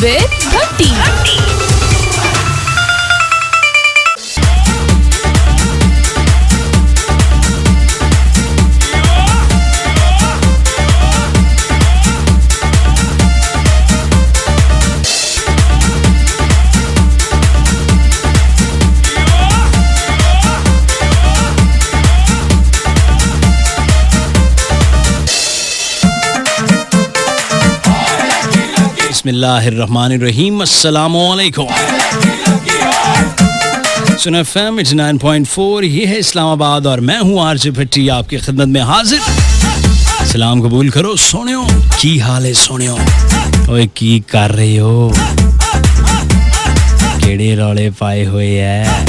with Bhakti. बिस्मिल्लाहिर्रहमानिर्रहीम, अस्सलामुअलैकुम। सुना एफएम 89.4, ये है इस्लामाबाद और मैं हूँ आरजे भट्टी आपकी खिदमत में हाजिर। सलाम कबूल करो सोनियो, की हाल है सोनियो? ओए की कर रही हो? केड़े रौले पाए हुए है?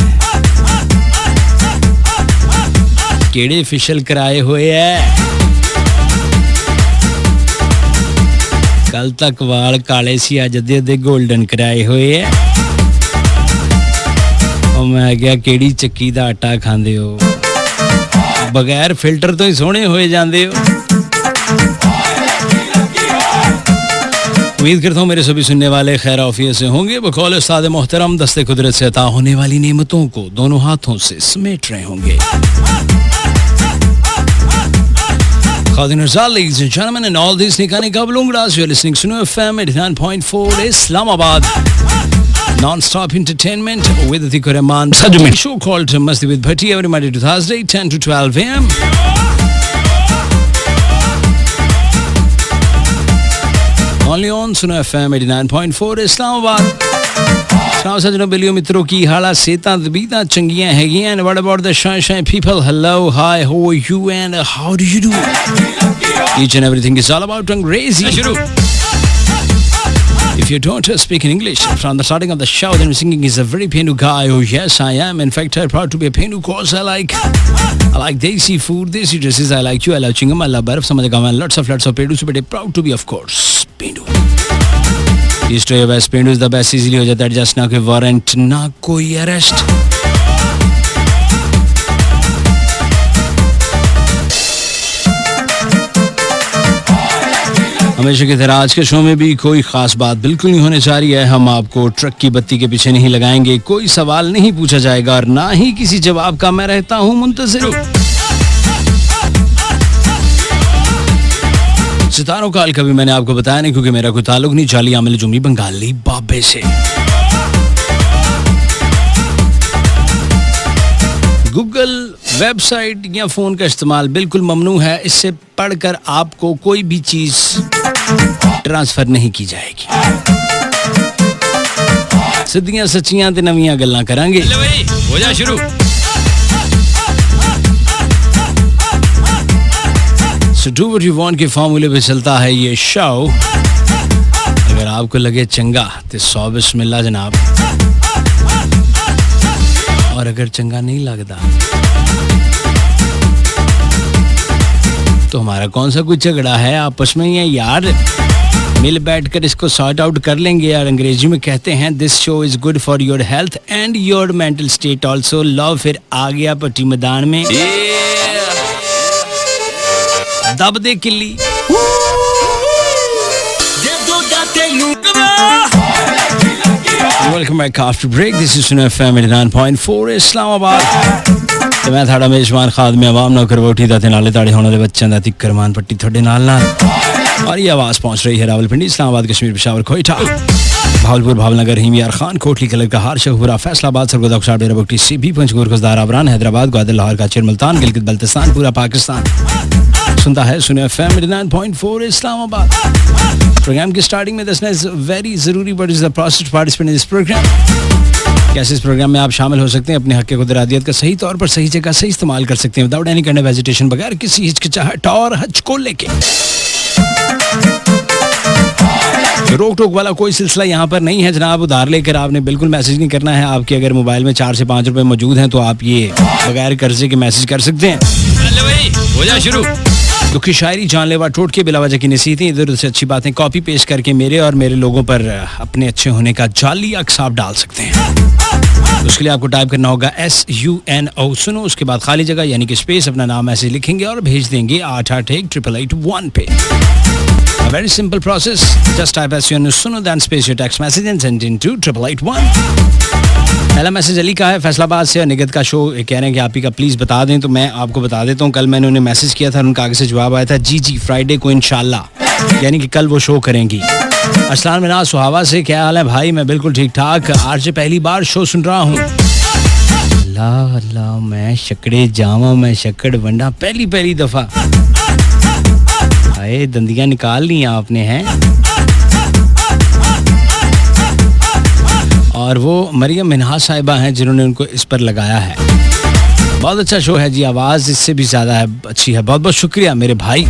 केड़े फिशल कराए हुए है? कल तक वाल काले सी, अज अद्धे गोल्डन कराए हुए है। और मैं क्या केड़ी चक्की दा आटा खांदे हो? बगैर फिल्टर तो ही सोहने होए जांदे हो। उम्मीद करता हूँ मेरे सभी सुनने वाले खैर आफियत से होंगे। बकौल उस्ताद मोहतरम दस्ते कुदरत से अता होने वाली नेमतों को दोनों हाथों से समेट रहे होंगे। Ladies and gentlemen, and all these Nikani Kablungras, you're listening to FM 89.4 Islamabad. Non-stop entertainment with Atikur Rahman. A show called Masti with Bhatti every Monday to Thursday, 10 to 12 a.m. Only on Suno FM 89.4 Islamabad. Now, Sajno Bilio Mitro ki hala seta dbita changiyan hagiyan. And what about the shine people? Hello, hi, how are you and how do you do? Each and everything is all about Angrezi. If you don't speak in English from the starting of the show, then singing is a very Penu guy. Oh yes, I am. In fact, I'm proud to be a Penu cause I like desi food, desi dresses. I like you, I love chingam, I love barf, some of the gaman, lots of Pedu. So but proud to be, of course, Penu. East to West, Pendu is the best. Easily ho jata hai, just na koi warrant, na koi arrest. हमेशा की तरह आज के show में भी कोई खास बात बिल्कुल नहीं होने जा रही है। हम आपको ट्रक की बत्ती के पीछे नहीं लगाएंगे, कोई सवाल नहीं पूछा जाएगा और ना ही किसी जवाब का मैं रहता हूँ मुंतज़िर। सितारों का कभी मैंने आपको बताया नहीं क्योंकि मेरा कोई ताल्लुक नहीं जाली आमिल जुमली बंगाली बाबे से। गूगल वेबसाइट या फोन का इस्तेमाल बिल्कुल ममनू है। इससे पढ़कर आपको कोई भी चीज ट्रांसफर नहीं की जाएगी। सिद्धियां सच्चियां ते नवीं गल्लां करांगे। हो जा शुरू। So do what you want के फॉर्मूले पे चलता है ये शो। अगर आपको लगे चंगा तो 100 बिस्मिल्लाह जनाब, और अगर चंगा नहीं लगता तो हमारा कौन सा कोई झगड़ा है आपस में ही यार। मिल बैठकर इसको सॉर्ट आउट कर लेंगे यार। अंग्रेजी में कहते हैं this show is good for your health and your mental state also. Love फिर आ गया पट्टी मैदान में। दब दे किल्ली। Welcome back after break. This is Suno FM 89.4 Islamabad. ਤੇ ਮੈਂ ਤੁਹਾਡਾ ਮੇਜ਼ਬਾਨ ਖਾਦਮ ਆਵਾਮ ਨੌਕਰ ਵੋਟੀ ਦਾ ਤੇ ਨਾਲੇ ਤਾੜੇ ਹੋਣ ਦੇ ਬੱਚਿਆਂ ਦਾ ਤਿੱਕਰ ਮਾਨ ਪੱਟੀ ਤੁਹਾਡੇ ਨਾਲ और ये आवाज़ पहुंच रही है रावलपिंडी, इस्लामाबाद, कश्मीर, पेशावर, कोयटा, भावलपुर, भावनगर, हिमियार खान, कोटली, कलर का हार, शेखपुरा, फैसलाबाद, सरगोदा, खुशार, डेरा बख्ती, सीबी, पंचकूर, कसदार, आबरान, हैदराबाद, ग्वादर, लाहौर, काचर, मुल्तान, गिलगित बल्तिस्तान, पूरा पाकिस्तान सुनता है सुनो एफएम 89.4 इस्लामाबाद। प्रोग्राम की स्टार्टिंग में दसना इज वेरी जरूरी, but is the process to participate in this programme. कैसे इस प्रोग्राम में आप शामिल हो सकते हैं, अपने हक खुदरादियत का सही तौर पर सही जगह सही इस्तेमाल कर सकते हैं without any kind of hesitation, बगैर किसी हिचकिचाहट और हज को लेके। रोक टोक वाला कोई सिलसिला यहाँ पर नहीं है जनाब। उधार लेकर आपने बिल्कुल मैसेज नहीं करना है। आपके अगर मोबाइल में 4 से 5 रुपए मौजूद हैं तो आप ये बगैर कर्जे के मैसेज कर सकते हैं। हो जा शुरू। दुखी शायरी, जानलेवा टोटके, बिला वजह की नसीहतें, इधर उधर से अच्छी बातें कॉपी पेस्ट करके मेरे और मेरे लोगों पर अपने अच्छे होने का जाली अक्स आप डाल सकते हैं। उसके लिए आपको टाइप करना होगा SUNO सुनो, उसके बाद खाली जगह यानी कि स्पेस, अपना नाम ऐसे लिखेंगे और भेज देंगे 8881 पे। Very simple process, just type S U सुनो then space your text message and send in to 8881। पहला मैसेज अली का है फैसलाबाद से, निगत का शो कह रहे हैं कि आप ही का प्लीज़ बता दें, तो मैं आपको बता देता हूँ। कल मैंने उन्हें मैसेज किया था, उनका आगे से जवाब आया था जी फ्राइडे को इंशाल्लाह, यानी कि कल वो शो करेंगी। असलान मिनाज सुहावा से, क्या हाल है भाई? मैं बिल्कुल ठीक ठाक, आज से पहली बार शो सुन रहा हूँ। अल्लाह अल्लाह, मैं शक्कड़े जावा, मैं शक्कड़ वंडा, पहली दफ़ा। आए दंदियाँ निकाल ली आपने, हैं? और वो मरियम मिनहाज साहिबा हैं जिन्होंने उनको इस पर लगाया है। बहुत अच्छा शो है जी, आवाज़ इससे भी ज़्यादा है, अच्छी है। बहुत बहुत शुक्रिया मेरे भाई।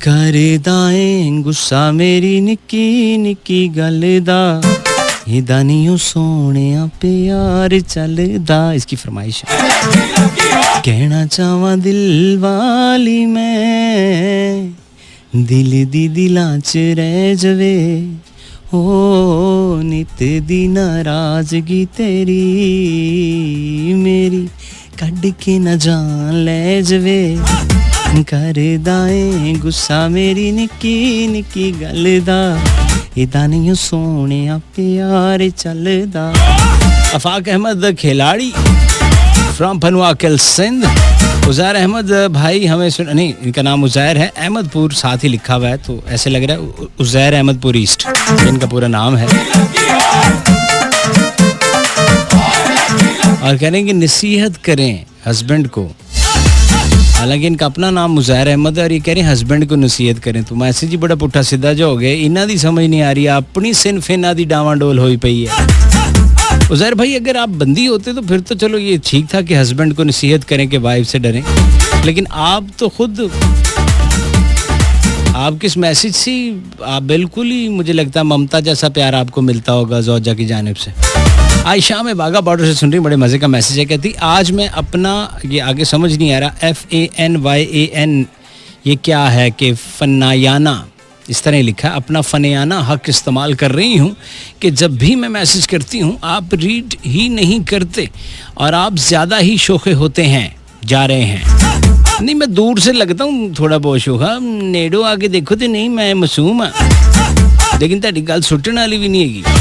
कर दाएं गुस्सा मेरी निक्की निक्की गल दा, ये दानियों सोने प्यार चलदा, इसकी फरमाइश है। कहना चाहवा दिल वाली मैं, दिल दी दिलां च रह जवे, ओ नित दी नाराजगी तेरी मेरी कड़ के न जान ले जवे, कर दाएं गुस्सा मेरी निक्की निक्की गल दा, ये दानियों सोने प्यार चलदा। अफाक अहमद खिलाड़ी फ्रॉम पनवाकल सिंध। उज़ैर अहमद भाई हमें नहीं, इनका नाम उज़ैर है, अहमदपुर साथ ही लिखा हुआ है, तो ऐसे लग रहा है उज़ैर अहमदपुर ईस्ट इनका पूरा नाम है। और कह रहे हैं कि नसीहत करें हस्बैंड को, हालांकि इनका अपना नाम उज़ैर अहमद है और ये कह रहे हैं हस्बैंड को नसीहत करें, तो मैसेज ही बड़ा पुट्ठा सीधा जो हो गया। इन्ना दी समझ नहीं आ रही, अपनी सिनफ इन्ना दी डावाडोल होई पई है। उज़ैर भाई अगर आप बंदी होते तो फिर तो चलो ये ठीक था कि हस्बैंड को नसीहत करें कि वाइफ से डरें, लेकिन आप तो खुद, आप किस मैसेज से, आप बिल्कुल ही, मुझे लगता है ममता जैसा प्यार आपको मिलता होगा ज़ौजा की जानिब से। आयशा में बागा बॉर्डर से सुन रही, बड़े मज़े का मैसेज है, कहती आज मैं अपना, ये आगे समझ नहीं आ रहा, FANYAN ये क्या है कि फनायाना, इस तरह लिखा है, अपना फनायाना हक इस्तेमाल कर रही हूँ कि जब भी मैं मैसेज करती हूँ आप रीड ही नहीं करते और आप ज़्यादा ही शोखे होते हैं जा रहे हैं। नहीं, मैं दूर से लगता हूँ थोड़ा बहुत शोखा, नेड़ो आके देखो तो नहीं, मैं मासूम हाँ, लेकिन तेरी गल सुटने वाली भी नहीं है।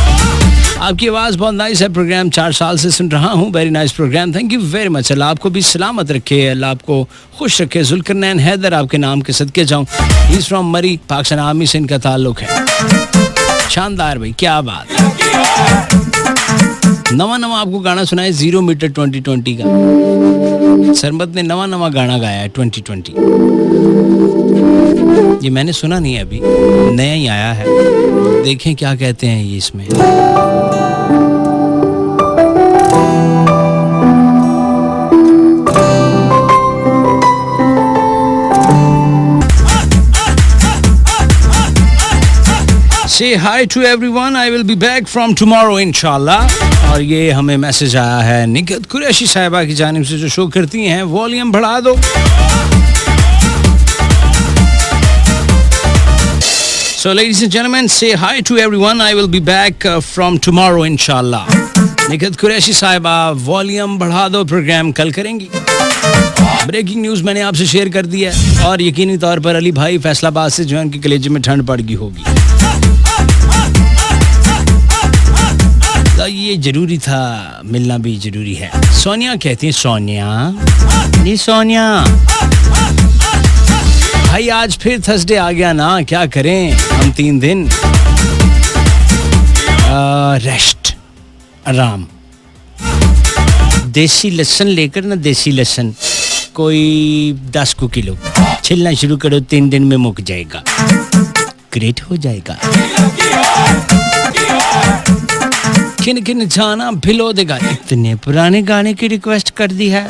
आपकी आवाज़ बहुत नाइस है, प्रोग्राम 4 साल से सुन रहा हूँ, very nice programme, thank you very much. Allah आपको भी सलामत रखे, अल्लाह आपको खुश रखे। जुल्करनैन हैदर आपके नाम के सदके जाऊँ, ही इज़ फ्रॉम मरी, पाकिस्तान आर्मी से इनका ताल्लुक है। शानदार भाई, क्या बात। नवा आपको गाना सुनाए 0 मीटर 2020 का, सरमत ने नवा गाना गाया है 2020, ये मैंने सुना नहीं है, अभी नया ही आया है, देखें क्या कहते हैं ये इसमें। Say hi to everyone, I will be back from tomorrow inshallah। और ये हमें मैसेज आया है निगत कुरैशी साहिबा की जानिब से, जो शो करती हैं, वॉल्यूम बढ़ा दो। So ladies and gentlemen, say hi to everyone, I will be back from tomorrow inshallah। निगत Qureshi साहिबा वॉल्यूम बढ़ा दो, प्रोग्राम कल करेंगी। ब्रेकिंग न्यूज़ मैंने आपसे शेयर कर दिया है और यकीनी तौर पर अली भाई फैसलाबाद से जो है उनके कलेजे में ठंड पड़ गई होगी, तो ये जरूरी था, मिलना भी जरूरी है। सोनिया कहती है, सोनिया भाई आज फिर थर्सडे आ गया ना, क्या करें हम 3 दिन रेस्ट, आराम, देसी लहसुन लेकर ना, देसी लहसुन कोई 10 किलो छिलना शुरू करो, 3 दिन में मुक जाएगा, ग्रेट हो जाएगा। किन जाना भिलो दे गाने, इतने पुराने गाने की रिक्वेस्ट कर दी है,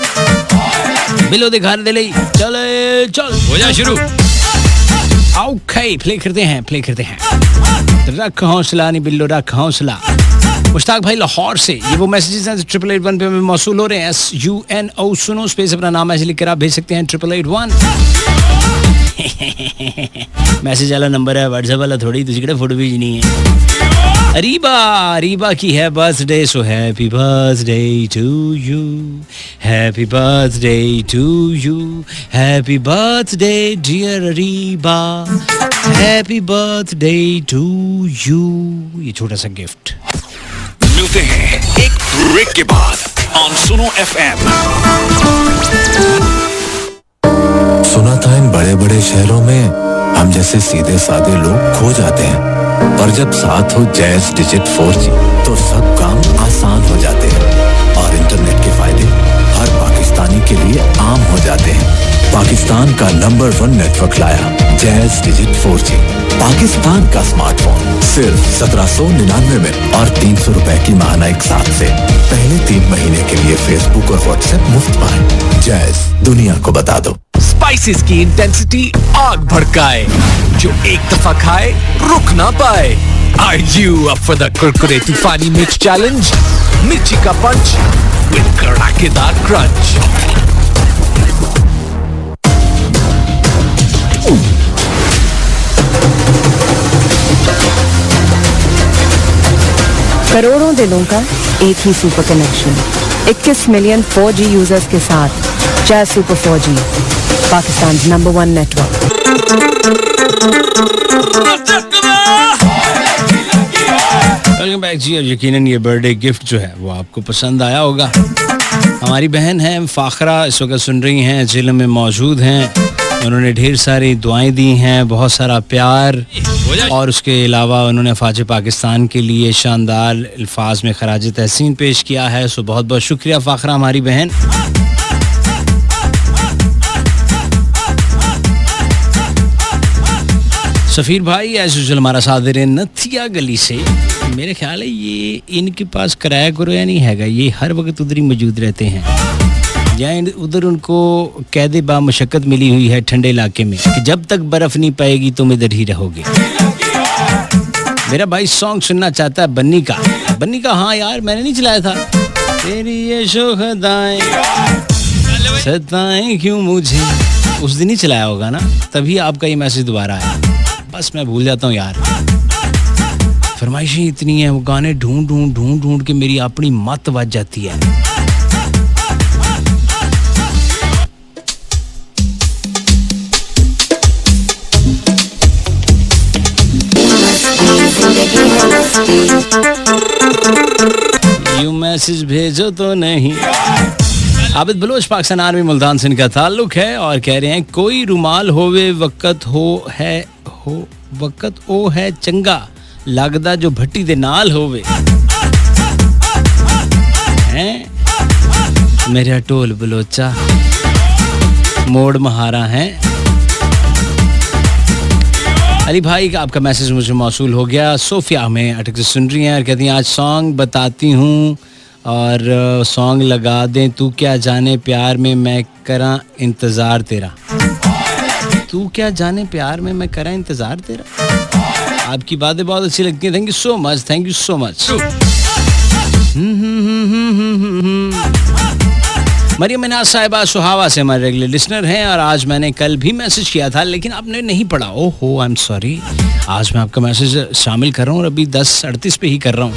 भिलो दे घर दे ले, चल हो जा शुरू। ओके प्ले करते हैं। रख हौसला नहीं बिल्लो, रख हौसला। मुश्ताक भाई लाहौर से, ये वो मैसेजेस हैं 8881 पे मौसूल हो रहे हैं। SUNO सुनो स्पेस अपना नाम ऐसे लिख कर आप भेज सकते हैं 8881। मैसेज वाला नंबर है, व्हाट्सएप वाला थोड़ी, तुझी फोटो भेजनी है। रीबा की है birthday, so happy birthday to you, happy birthday to you, happy birthday dear Reeba, happy birthday to you. ये छोटा सा गिफ्ट। मिलते हैं एक ब्रेक के बाद ऑन सुनो एफएम। सुना था इन बड़े बड़े शहरों में हम जैसे सीधे साधे लोग खो जाते हैं, पर जब साथ हो जैज़ डिजिट 4G तो सब काम आसान हो जाते हैं और इंटरनेट के फायदे हर पाकिस्तानी के लिए आम हो जाते हैं। पाकिस्तान का नंबर 1 नेटवर्क लाया जैज़ डिजिट 4G, पाकिस्तान का स्मार्टफोन सिर्फ 1799 में और 300 रुपए की माहाना एक साथ से। पहले 3 महीने के लिए फेसबुक और व्हाट्सएप मुफ्त पाएं। जैज़, दुनिया को बता दो। स्पाइसेस की इंटेंसिटी आग भड़काए, जो एक दफा खाए रुक ना पाए। Are you up for the Kurkure तूफानी मिर्च चैलेंज? मिर्ची का पंच विद कड़ाकेदार क्रंच। करोड़ों दिलों का एक ही super connection, 21 million 4G users के साथ Jazz super 4G, Pakistan number 1 network. Welcome back जी। और यकीनन ये बर्थडे गिफ्ट जो है वो आपको पसंद आया होगा। हमारी बहन है फाखरा, इस वक्त सुन रही हैं, जिले में मौजूद हैं। उन्होंने ढेर सारी दुआएं दी हैं, बहुत सारा प्यार, और उसके अलावा उन्होंने फ़ौज पाकिस्तान के लिए शानदार अल्फाज में खराज तहसीन पेश किया है। सो बहुत बहुत शुक्रिया फाखरा हमारी बहन। सफ़ीर भाई एज यूजुअल हमारा साथ दे रहे हैं नथिया गली से। मेरे ख्याल है ये इनके पास किराया कुराया नहीं हैगा, ये हर वक्त उधर ही मौजूद रहते हैं, या उधर उनको कैदे बा मुशक्कत मिली हुई है ठंडे इलाके में कि जब तक बर्फ़ नहीं पाएगी तुम इधर ही रहोगे। मेरा भाई सॉन्ग सुनना चाहता है बन्नी का। हाँ यार, मैंने नहीं चलाया था। तेरी ये शोखदाएं सताएं क्यों मुझे, उस दिन ही चलाया होगा ना, तभी आपका ये मैसेज दोबारा आया। बस मैं भूल जाता हूँ यार, फरमाइशें इतनी हैं, वो गाने ढूंढ के मेरी अपनी मत बच जाती है। यूं मैसेज भेजो तो नहीं। आबिद बलोच पाकिस्तान आर्मी मुल्तान से इनका ताल्लुक है और कह रहे हैं कोई रुमाल होवे वक्त ओ है चंगा लगदा जो भट्टी दे नाल होवे हैं। मेरा टोल बलोचा मोड़ महारा है। अली भाई का आपका मैसेज मुझे मौसूल हो गया। सोफिया हमें अटक से सुन रही हैं और कहती हैं आज सॉन्ग बताती हूँ और सॉन्ग लगा दें, तू क्या जाने प्यार में मैं करा इंतज़ार तेरा। तू क्या जाने प्यार में मैं करा इंतज़ार तेरा। आपकी बातें बहुत अच्छी लगती हैं। Thank you so much, thank you so much. Maryam Minaj Sahiba Sohawa से हमारे रेगुलर लिसनर हैं और आज मैंने कल भी मैसेज किया था लेकिन आपने नहीं पढ़ा। ओहो आई एम सॉरी। आज मैं आपका मैसेज शामिल कर रहा हूँ और अभी 10:38 पे ही कर रहा हूँ।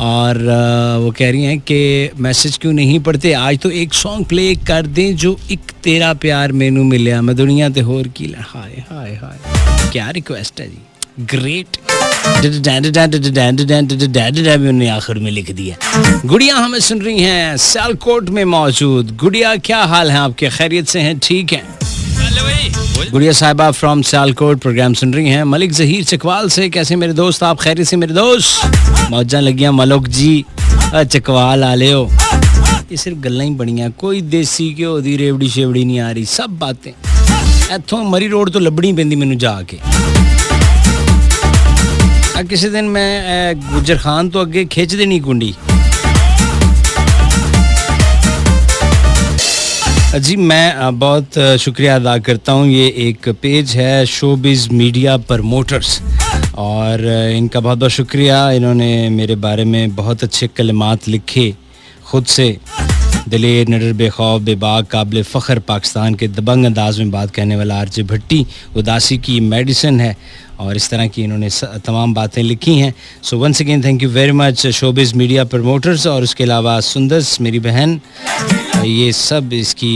और वो कह रही हैं कि मैसेज क्यों नहीं पढ़ते, आज तो एक सॉन्ग प्ले कर दें जो एक तेरा प्यार मैनू मिलिया मैं दुनिया ते होर की। हाय हाय हाय क्या रिक्वेस्ट है जी, ग्रेट। उन्होंने आखिर में लिख दिया। गुड़िया हमें सुन रही हैं सियालकोट में मौजूद। गुड़िया क्या हाल है आपके, खैरियत से हैं, ठीक हैं? गुड़िया साहिबा फ्रॉम सियालकोट प्रोग्राम सुन रही हैं। मलिक जहीर चकवाल से, कैसे मेरे दोस्त, आप खैरियत से मेरे दोस्त? मौजां लगियां मलोक जी चकवाल आले हो। ये सिर्फ गल्लां ही बनियां, कोई देसी घ्यो दी रेवड़ी शेवड़ी नहीं आ रही, सब बातें इत्थों मरी रोड तो लभनी पैंदी मैनू जाके। किसी दिन मैं गुजर खान तो अगे खिंच देनी कुंडी। जी मैं बहुत शुक्रिया अदा करता हूँ। ये एक पेज है शोबिज़ मीडिया प्रमोटर्स और इनका बहुत बहुत शुक्रिया। इन्होंने मेरे बारे में बहुत अच्छे कलिमात लिखे खुद से। दिलेर, निडर, बेखौफ, बेबाक, काबिल फ़ख्र पाकिस्तान के दबंग अंदाज में बात कहने वाला आरजे भट्टी उदासी की मेडिसिन है, और इस तरह की इन्होंने तमाम बातें लिखी हैं. So once again thank you very much showbiz media promoters, और उसके अलावा सुंदर्स मेरी बहन, ये सब इसकी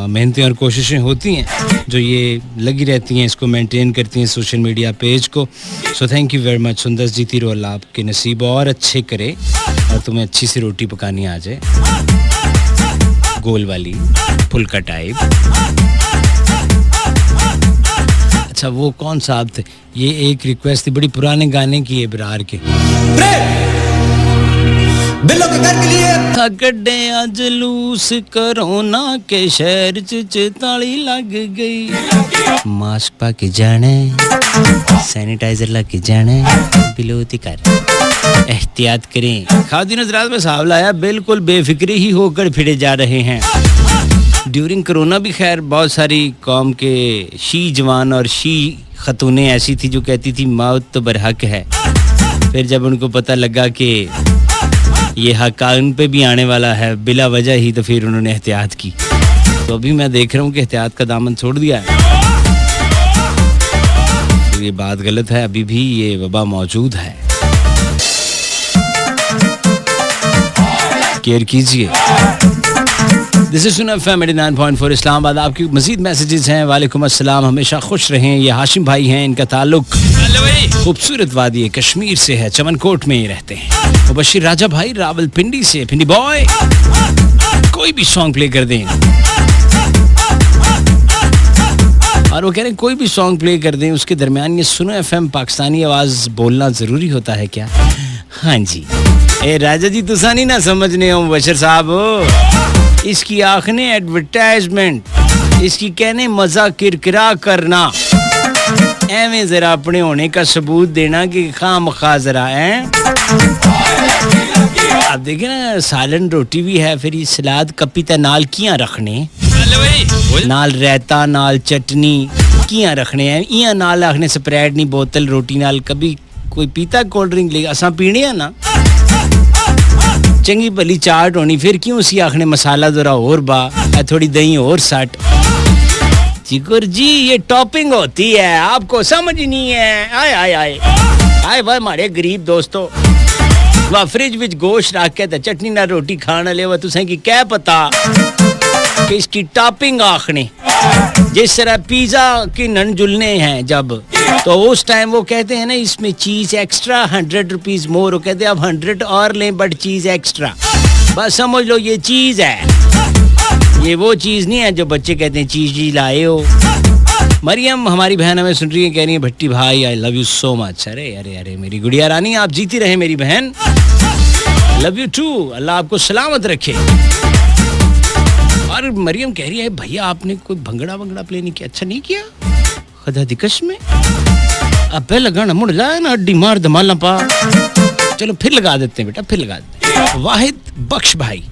मेहनतें और कोशिशें होती हैं जो ये लगी रहती हैं, इसको मेंटेन करती हैं सोशल मीडिया पेज को. So thank you very much सुंदर्स, जीती रहो, अल्लाह आपके नसीब और अच्छे करे और तुम्हें अच्छी सी रोटी पकानी आ जाए, गोल वाली फुल्का टाइप. अच्छा वो कौन साहब थे, ये एक रिक्वेस्ट थी बड़ी पुराने गाने की है इब्रार के. कड्डे जलूस कोरोना के शहर च ताली लग गई, मास्क पा के जाने, सैनिटाइजर लग के जाने, बिलोती कर, एहतियात करें. खादिन हज़रात में साहब लाया, बिल्कुल बेफिक्री ही होकर फिरे जा रहे हैं. ड्यूरिंग कोरोना भी खैर बहुत सारी कौम के शी जवान और शी खतूनें ऐसी थी जो कहती थी मौत तो बरहक है. फिर जब उनको पता लगा कि ये हक उन पे भी आने वाला है बिला वजह ही, तो फिर उन्होंने एहतियात की. तो अभी मैं देख रहा हूँ कि एहतियात का दामन छोड़ दिया है. तो ये बात गलत है, अभी भी ये वबा मौजूद है, केयर कीजिए. This is soon FM 89.4 Islamabad. आपकी मजीद मैसेजेस हैं. वालेकुम अस्सलाम, हमेशा खुश रहें. ये हाशिम भाई हैं, इनका ताल्लुक खूबसूरत वादी कश्मीर से है, चमनकोट में ही रहते हैं. मुबशिर राजा भाई रावलपिंडी से, पिंडी बॉय कोई भी सॉन्ग प्ले कर दें, और वो कह रहे हैं कोई भी सॉन्ग प्ले कर दें, उसके दरमियान ये सुनो एफएम पाकिस्तानी आवाज़ बोलना ज़रूरी होता है क्या? हाँ जी. ए राजा जी तुसा नहीं ना समझने हो मुबशिर साहब, इसकी आखने एडवर्टाइजमेंट, इसकी कहने मजा किरकिरा करना, एवें जरा अपने होने का सबूत देना कि खामखा जरा है. आप देखें ना, सालन रोटी भी है, फिर ये सलाद कपीता नाल कियां रखने, नाल रायता नाल चटनी कियां रखने हैं, इयां नाल आखने स्प्राइट नहीं बोतल रोटी नाल. कभी कोई पीता कोल्ड ड्रिंक ले, असा पीने ना चंगी भली चाट होनी, फिर क्यों उसी आखने मसाला जरा और बा, थोड़ी दही और सट. जिगर जी ये टॉपिंग होती है, आपको समझ नहीं है. आए आए आए आए भाई हमारे गरीब दोस्तों, वह फ्रिज विच गोश्त रख के चटनी ना रोटी खाने ले, वह तुसें की क्या पता कि इसकी टॉपिंग आखने, जिस तरह पिज्जा की नन जुलने हैं जब, तो उस टाइम वो कहते हैं ना इसमें चीज एक्स्ट्रा 100 रुपीज मोर, वो कहते हैं अब 100 और लें बट चीज एक्स्ट्रा. बस समझ लो ये चीज है, ये वो चीज नहीं है जो बच्चे कहते हैं चीज जी लाए हो. मरियम हमारी बहन हमें सुन रही है, कह रही है भट्टी भाई I love you so much. अरे अरे अरे मेरी गुड़िया रानी, आप जीती रहे मेरी बहन, लव यू टू, अल्लाह आपको सलामत रखे. और मरियम कह रही है भैया आपने कोई भंगड़ा वंगड़ा प्ले नहीं किया. अच्छा नहीं किया, खुदा दिकश में अब लगाना मुड़ जाए ना, हड्डी मार धमाला पा. चलो फिर लगा देते हैं बेटा, फिर लगा देते हैं. वाहिद बख्श भाई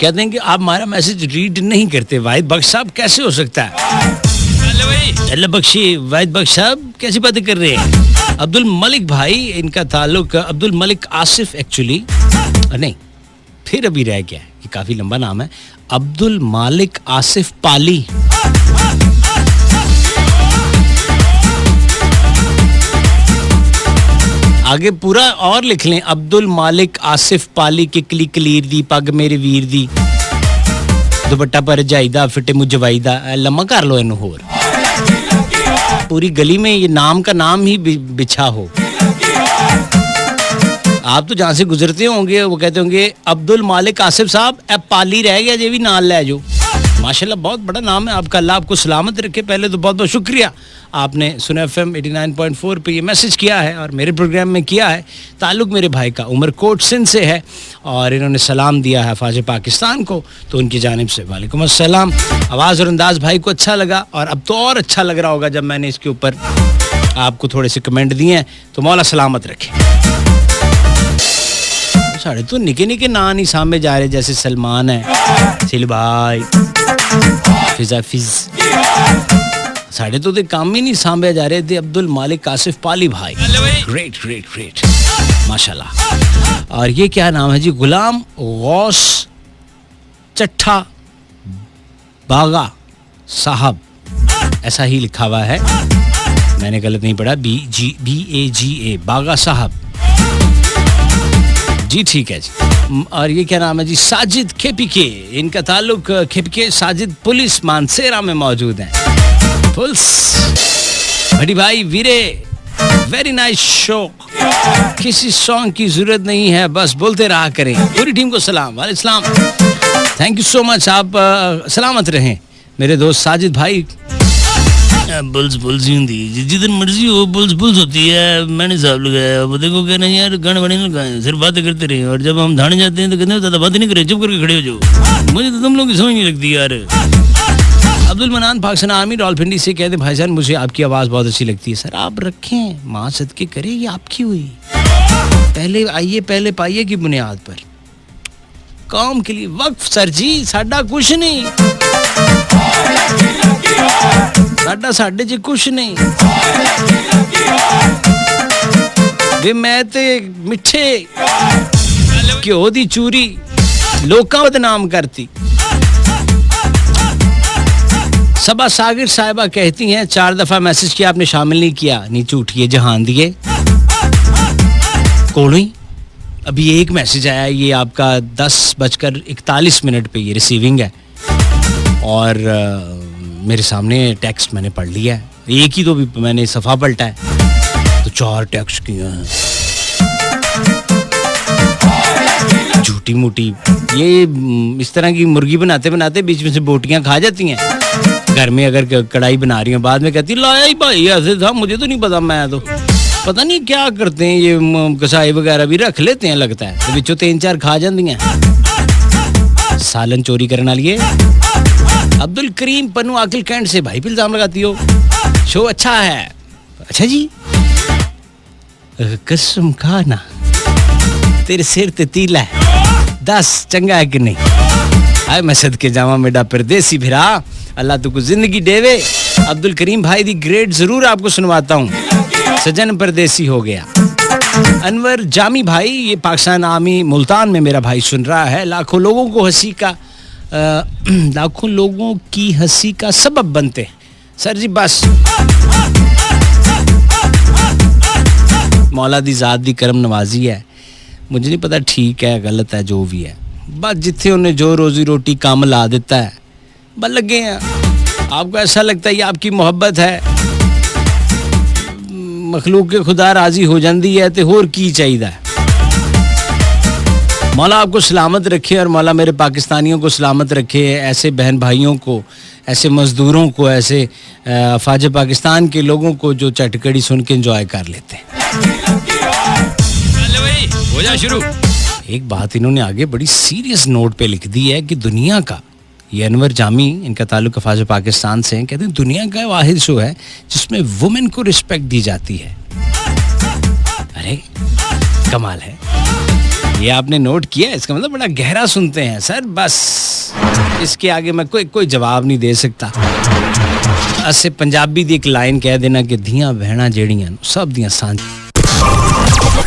कहते हैं कि आप हमारा मैसेज रीड नहीं करते. वाहिद बख्श साहब कैसे हो सकता है? अल्लाह बख्शी, वाहिद बख्श साहब कैसी बातें कर रहे हैं? अब्दुल मलिक भाई, इनका ताल्लुक अब्दुल मलिक आसिफ एक्चुअली नहीं, फिर अभी रह गया है, ये काफी लंबा नाम है. अब्दुल मालिक आसिफ पाली. आगे पूरा और लिख लें, अब्दुल मालिक आसिफ पाली के कली कलीर दी पग मेरे वीर दी, दुपट्टा पर जाईदा फिटे मुजवाईदा. लम्मा कर लो इन्हों होर, पूरी गली में ये नाम का नाम ही बिछा हो. आप तो जहाँ से गुजरते होंगे वो कहते होंगे अब्दुल मालिक आसिफ साहब अब पाली रह गया, ये भी नाम ले जो. माशाल्लाह बहुत बड़ा नाम है आपका, अल्लाह आपको सलामत रखे. पहले तो बहुत बहुत शुक्रिया, आपने सुन एफएम 89.4 पे ये मैसेज किया है और मेरे प्रोग्राम में किया है. ताल्लुक मेरे भाई का उमरकोट सिंध से है और इन्होंने सलाम दिया है फ़ाज़ पाकिस्तान को, तो उनकी जानिब से वालेकुम अस्सलाम. आवाज़ और अंदाज़ भाई को अच्छा लगा, और अब तो और अच्छा लग रहा होगा जब मैंने इसके ऊपर आपको थोड़े से कमेंट दिए हैं. तो मौला सलामत रखे. साढ़े तो निके निके ना नहीं सामने जा रहे, जैसे सलमान है, सिल भाई, फिजा फिज, साढ़े तो काम ही नहीं सांभे जा रहे थे। अब्दुल मालिक कासिफ पाली भाई, ग्रेट ग्रेट ग्रेट, माशाल्लाह। और ये क्या नाम है जी? गुलाम गौस चट्ठा बागा साहब, ऐसा ही लिखा हुआ है, मैंने गलत नहीं पढ़ा। BAGA बागा साहब जी, ठीक है जी। और ये क्या नाम है जी? साजिद KPK, इनका ताल्लुक KPK साजिद पुलिस मानसेरा में मौजूद है। पुलिस बड़ी भाई वीरे, वेरी नाइस शो, किसी सॉन्ग की जरूरत नहीं है, बस बोलते रहा करें। पूरी टीम को सलाम वालेकुम, थैंक यू सो मच। आप सलामत रहें मेरे दोस्त साजिद भाई। बुल्स ही होती, जिधर मर्जी हो बुल्स होती है। मैंने साहब लगाया, वो देखो कहना यार गाने बने ना गाए, सिर्फ बातें करते रहे। और जब हम धाने जाते हैं तो कहते हैं ज्यादा बातें नहीं करें, चुप करके खड़े हो जाओ। मुझे तो तुम लोग की समझ नहीं लगती यार। अब्दुल मनान पाकिस्तान आर्मी रावलपिंडी से कहते भाईजान मुझे आपकी आवाज़ बहुत अच्छी लगती है। सर आप रखें, माँ सदके करे, ये आपकी हुई। पहले आइए पहले पाइए की बुनियाद पर काम के लिए वक्फ। सर जी साडा कुछ नहीं, साडे च कुछ नहीं वे, मैं ते मिठे घ्यो दी चूरी लोकां बदनाम करती। सबा सागिर साहिबा कहती हैं 4 दफा मैसेज किया आपने शामिल नहीं किया, नीचे उठिए जहान दिए कोड़ी। अभी एक मैसेज आया, ये आपका 10:41 पे ये रिसीविंग है, और मेरे सामने टेक्स्ट मैंने पढ़ लिया है। एक ही तो भी मैंने सफ़ा पलटा है तो 4 टेक्स्ट किए हैं, झूठी मूठी। ये इस तरह की मुर्गी बनाते बनाते बीच में से बोटियां खा जाती हैं। घर में अगर कढ़ाई बना रही हूँ, बाद में कहती लाया ही भाई ऐसे था, मुझे तो नहीं पता, मैं तो पता नहीं क्या करते हैं ये कसाई वगैरह भी रख लेते हैं लगता है, तो बिचो 3-4 खा जाती हैं। सालन चोरी करने वाली है। अब्दुल करीम पन्नू आकिल कैंट से भाई पे इल्जाम लगाती हो, शो अच्छा है। अच्छा जी कसम खा ना तेरे सिर ते तीला है, 10 चंगा है कि नहीं? आए मैं सदके जावा मेरा परदेसी फिरा, अल्लाह तुको जिंदगी देवे। अब्दुल करीम भाई दी ग्रेड जरूर आपको सुनवाता हूँ, सजन परदेसी हो गया। अनवर जामी भाई, ये पाकिस्तान आर्मी मुल्तान में मेरा भाई सुन रहा है। लाखों लोगों की हंसी का सबब बनते हैं। सर जी बस मौला दी जात दी करम नवाजी है, मुझे नहीं पता ठीक है गलत है जो भी है, बस जिथे उन्हें जो रोजी रोटी काम ला देता है बस लगे हैं। आपको ऐसा लगता है ये आपकी मोहब्बत है, मखलूक के खुदा राजी हो जाती है तो होर की चाहिए। मौला आपको सलामत रखे और मौला मेरे पाकिस्तानियों को सलामत रखे, ऐसे बहन भाइयों को, ऐसे मजदूरों को, ऐसे अफवाज पाकिस्तान के लोगों को जो चटकड़ी सुन के एंजॉय कर लेते हैं। हो जा शुरू। एक बात इन्होंने आगे बड़ी सीरियस नोट पे लिख दी है कि दुनिया का, ये अनवर जामी इनका ताल्लुक अफवाज पाकिस्तान से है, कहते हैं दुनिया का वाहिद शो है जिसमें वुमेन को रिस्पेक्ट दी जाती है। अरे कमाल है, ये आपने नोट किया, इसका मतलब बड़ा गहरा सुनते हैं सर। बस इसके आगे मैं कोई जवाब नहीं दे सकता। असे पंजाबी दी एक लाइन कह देना कि धियां बहना जेड़ियां सब दियां सांझ।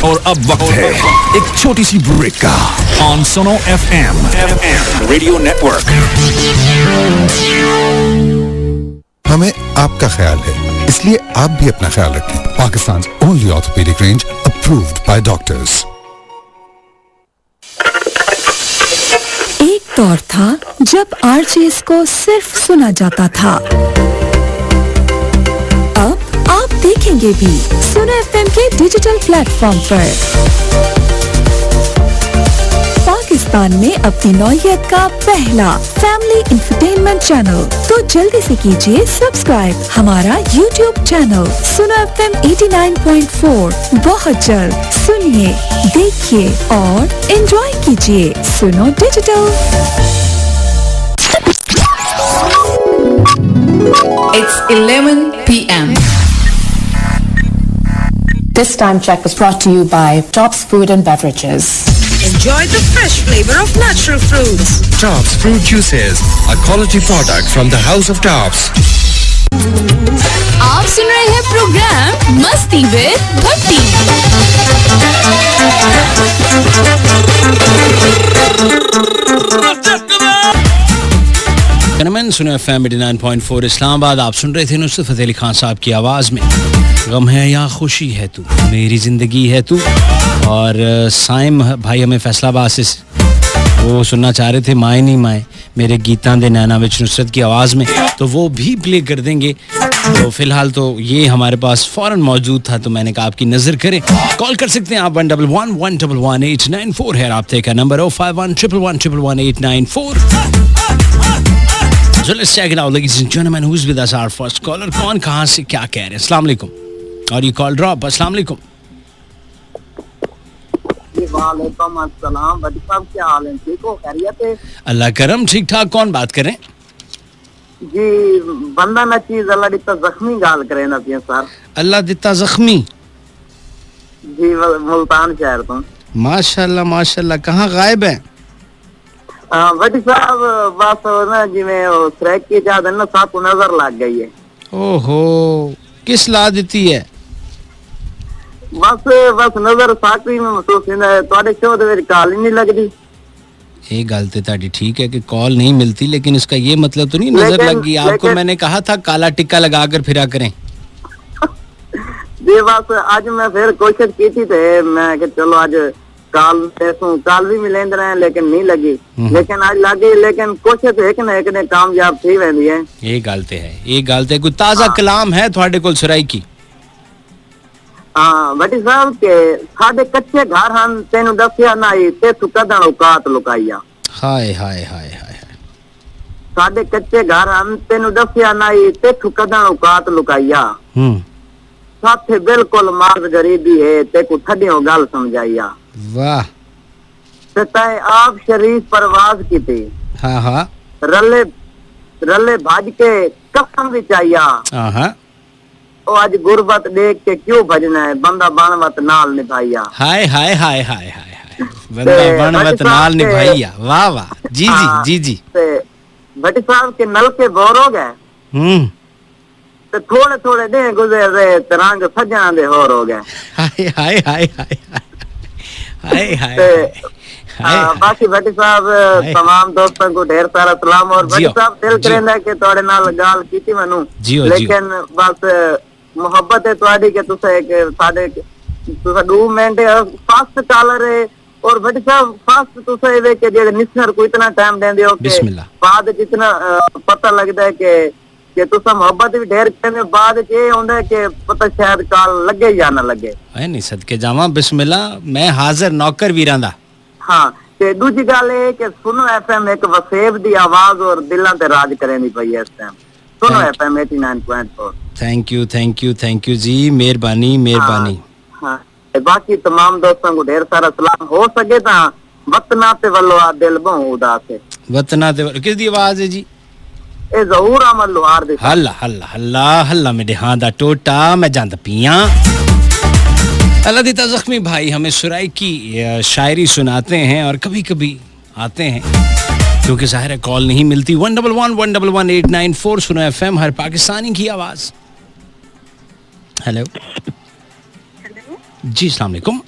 और अब वक्त है एक छोटी सी ब्रेक का ऑन सुनो FM रेडियो नेटवर्क। हमें आपका ख्याल है, इसलिए आप भी अपना ख्याल रखें। Pakistan only orthopaedic range approved by doctors. एक दौर था जब आरजेस को सिर्फ सुना जाता था, अब आप देखेंगे भी सुनो एफएम के डिजिटल प्लेटफॉर्म पर। पाकिस्तान में अपनी नौयत का पहला फैमिली इंटरटेनमेंट चैनल, तो जल्दी से कीजिए सब्सक्राइब हमारा YouTube चैनल सुनो एफएम 89.4। बहुत जल्द सुनिए, देखिए और एंजॉय कीजिए सुनो digital. It's 11 p.m. This time check was brought to you by Tops Food and Beverages. Enjoy the fresh flavor of natural fruits. Tops Fruit Juices, a quality product from the House of Tops. आप सुन रहे हैं programme मस्ती with भट्टी। सुनो FM 89.4 Islamabad. आप सुन रहे थे नुसरत फतेह अली खान साहब की आवाज़ में गम है या खुशी है तू, मेरी ज़िंदगी है तू। और साइम भाई हमें फैसलाबाद से वो सुनना चाह रहे थे माए नहीं माए मेरे गीतां दे नैना विच नुसरत की आवाज़ में, तो वो भी प्ले कर देंगे। तो फिलहाल तो ये हमारे पास फ़ौरन मौजूद था, तो मैंने कहा आपकी नज़र करें। कॉल कर सकते हैं आप 111-111-894 है राब्ते का number 051-111-111-894। So let's check it out, ladies and gentlemen. Who's with us? Our first caller. कौन कहाँ से क्या कह रहे हैं? अस्सलाम वालेकुम। और ये कॉल ड्रॉप। अस्सलाम वालेकुम। वालेकुम अस्सलाम। भट्टी साहब क्या हाल है? ठीक हो? खैरियत है? अल्लाह करम, ठीक ठाक। कौन बात करें? जी बंदा ना चीज अल्लाह दिता जख्मी गाल करे ना पिया सर। अल्लाह दिता जख्मी। जी मुल्तान शहर तो। माशाल्लाह माशाल्लाह। कहाँ गायब है? भट्टी साहब बस ना जिमें स्ट्राइक की जाद ना साथ नजर लग गई है। ओहो, किस ला देती है? बस नजर साकरी में महसूस है। ਤੁਹਾਡੇ शो ਦੇ ਵਿੱਚ ਕਾਲ ਹੀ ਨਹੀਂ ਲੱਗਦੀ। ये गल तो ताड़ी ठीक है कि कॉल नहीं मिलती, लेकिन इसका ये मतलब तो नहीं नजर लग गई आपको। मैंने कहा था काला टिक्का लगा कर फिरा करें। जी बस आज मैं फिर कोशिश की थी, मैं कि चलो आज काल भी मिलेंद रहे लेकिन नहीं लगी, लेकिन आज लगी। लेकिन कोशिश एक ने कामयाब थी वेंदी है। ये गल ते है, ये गल ते कोई ताजा कलाम है थोड़े कोल सुराई की? हाँ भट्टी साहब के साडे कच्चे घर हन तेनु दसिया नहीं ते तू कदन औकात लुकाइया। हाय हाय हाय हाय। साडे कच्चे घर हन तेनु दसिया नहीं ते तू कदन औकात लुकाइया। साथे बिल्कुल मार्ग गरीबी है ते को ठडियो गल समझाइया। वाह। ते ताए आप शरीफ परवाज की थी। हाँ हाँ। रले भाज के कसम विचाइया। हाँ। ओ आज गुरबत देख के क्यों भजना है, बंदा बनवत नाल निभाइया। हाय हाय हाय हाय हाय हाय। बंदा बनवत नाल निभाइया। वाह वाह। जी जी जी जी। भट्टी साहब के नल के बोर हो गए। ते थोड़े थोड़े दिन गुजर रहे तरंग सजना दे होर हो गए। हाय हाय हाय हाय हाय हाय। बाकी भट्टी साहब तमाम दोस्तों को ढेर सारा सलाम। और भट्टी साहब दिल करेंदा कि तोड़े नाल गाल कीती मनु, लेकिन बस मोहब्बत है तुहाडी के तुसे एक साडे तुसा 2 मिनट फास्ट कॉलर है। और भट्टी साहब फास्ट तुसे वे के जेड़े लिसनर को इतना टाइम देंदे हो के बाद जितना पता लगदा है कि तुसा मोहब्बत भी ढेर करने बाद ये होंदा है कि पता शायद कॉल लगे या ना लगे। है नहीं सदके जावा बिस्मिल्लाह, मैं हाजिर नौकर वीरां दा। हाँ ते दूजी गल है कि सुनो FM एक वसेब दी आवाज और दिलां ते राज करेंदी पई है इस टाइम। सुनो FM 89.4। थैंक यू जी, मेहरबानी मेहरबानी। हाँ बाकी तमाम दोस्तों को ढेर सारा सलाम। हो सके ता वतना ते वल्लो आ दिल बहु उदास है। वतना ते किस दी आवाज है जी? ए जहूर अमल लोहार दी। हल्ला हल्ला हल्ला हल्ला मेरे हां दा टोटा मैं जांदा पिया। अल्लाह दिता जख्मी भाई हमें सुराई की शायरी सुनाते हैं और कभी कभी आते हैं क्योंकि जाहिर है कॉल नहीं मिलती। 111-111-894 सुनो FM हर पाकिस्तानी की आवाज। हेलो जी अस्सलाम वालेकुम।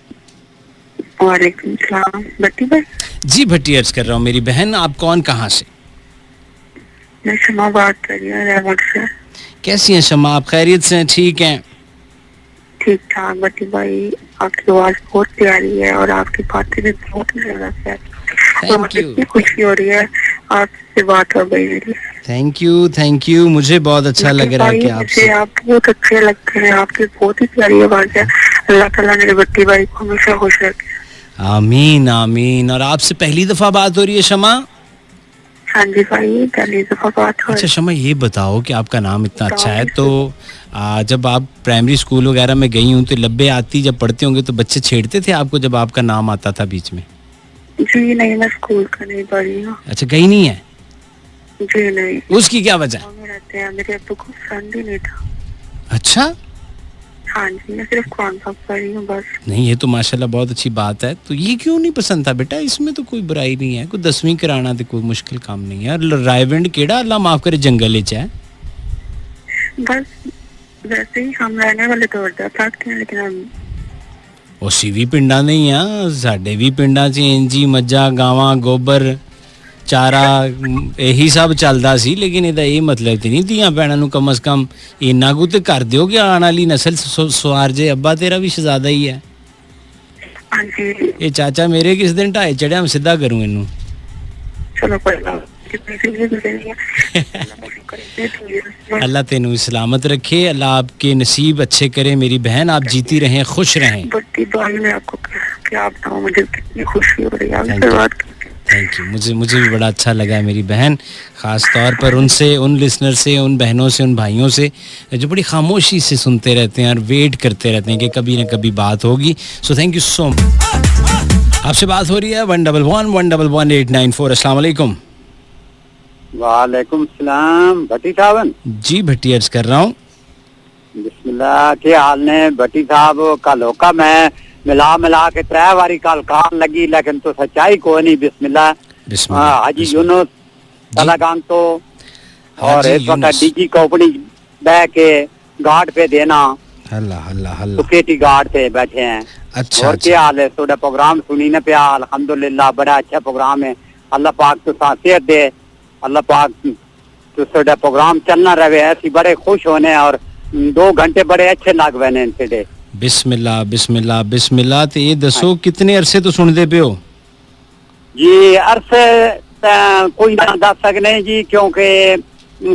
वालेकुम सलाम। भट्टी भाई जी भट्टी अर्ज कर रहा हूँ। मेरी बहन आप कौन कहाँ से? मैं शमा बात कर रही हूँ रहमत से। कैसी हैं शमा आप? खैरियत से हैं? ठीक हैं? ठीक ठाक भट्टी भाई, आपकी आवाज बहुत प्यारी है और आपकी बातें भी बहुत ज्यादा प्यारी। मुझे खुशी हो रही है आपसे बात हो गई मेरी। थैंक यू मुझे बहुत अच्छा लग रहा है कि आपसे। आप बहुत अच्छे लगते हैं, आपकी बहुत ही प्यारी आवाज है। अल्लाह ताला मेरे भट्टी भाई को हमेशा खुश रखे। आमीन आमीन। और आपसे पहली दफा बात हो रही है शमा? हाँ जी भाई पहली दफा बात हो। अच्छा शमा ये बताओ कि आपका नाम इतना अच्छा है तो जब आप प्राइमरी स्कूल वगैरह में गई हूँ तो लब्बे आती जब पढ़ते होंगे तो बच्चे छेड़ते थे आपको जब आपका नाम आता था बीच में? जी नहीं, मैं स्कूल का नहीं पढ़ी हूँ। अच्छा गई नहीं है? जी नहीं। उसकी क्या वजह? मेरे अब्बू को पसंद ही नहीं था। अच्छा हाँ जी, मैं सिर्फ कुरान पाक पढ़ी हूँ बस। नहीं ये तो माशाल्लाह बहुत अच्छी बात है। तो ये क्यों नहीं पसंद था बेटा? इसमें तो कोई बुराई नहीं है, कोई 10वीं कराना तो कोई मुश्किल काम नहीं है। रायविंड केड़ा अल्लाह माफ करे जंगल च है बस वैसे ही हम रहने वाले तो सकते हैं, लेकिन हम ਅਸੀਂ ਵੀ ਪਿੰਡਾਂ ਦੇ ਹੀ ਆ, ਸਾਡੇ ਵੀ ਪਿੰਡਾਂ 'ਚ ਇੰਜੀ ਮੱਝਾਂ ਗਾਵਾਂ ਗੋਬਰ ਚਾਰਾ ਇਹੀ ਸਭ ਚੱਲਦਾ ਸੀ। ਲੇਕਿਨ ਇਹਦਾ ਇਹ ਮਤਲਬ ਤੇ ਨਹੀਂ ਧੀਆਂ ਭੈਣਾਂ ਨੂੰ ਕਮ ਸ ਕਮ ਇੰਨਾ ਕੁ ਤੇ ਕਰ ਦਿਓ ਕਿ ਆਉਣ ਵਾਲੀ ਨਸਲ ਸਵਾਰ ਜੇ। ਅੱਬਾ ਤੇਰਾ ਵੀ ਸ਼ਹਜ਼ਾਦਾ ਹੀ ਹੈ। ਇਹ ਚਾਚਾ ਮੇਰੇ ਕਿਸ ਦਿਨ ਢਾਏ ਚੜਿਆ, ਮੈਂ ਸਿੱਧਾ ਕਰੂੰ ਇਹਨੂੰ। ਚਲੋ ਕੋਈ ਨਾ, अल्लाह तेनू सलामत रखे, अल्लाह आपके नसीब अच्छे करे मेरी बहन, आप जीती रहें, खुश रहें। थैंक यू, मुझे भी बड़ा अच्छा लगा मेरी बहन, ख़ास तौर पर उनसे, उन लिसनर से, उन बहनों से, उन भाइयों से जो बड़ी खामोशी से सुनते रहते हैं और वेट करते रहते हैं कि कभी ना कभी बात होगी। सो थैंक यू सो मच। आपसे बात हो रही है 1111894। अस्सलाम वालेकुम। वालेकुम सलाम भट्टी साहब। जी भट्टी अर्ज कर रहा हूँ। बिस्मिल्लाह, क्या हाल ने भट्टी साहब? कल होका मैं मिला के 3 बारी कल कान लगी, लेकिन तो सच्चाई को नहीं। बिस्मिल्लाह। हाजी यूनुस तलागांग तो, और इस वक्त डीजी कंपनी बह के घाट पे देना, सुकेटी घाट पे बैठे हैं। अच्छा, और क्या हाल है? थोड़ा प्रोग्राम सुनी न पिया, अल्हम्दुलिल्लाह बड़ा अच्छा प्रोग्राम है। अल्लाह पाक तो सेहत दे, अल्लाह पाक तो थोड़ा प्रोग्राम चलना रहे, ऐसी बड़े खुश होने, और 2 घंटे बड़े अच्छे लग बने इनसे। बिस्मिल्लाह बिस्मिल्लाह बिस्मिल्लाह। तो ये दसो कितने अरसे तो सुनते पे हो? जी अरसे कोई ना दस सकने जी, क्योंकि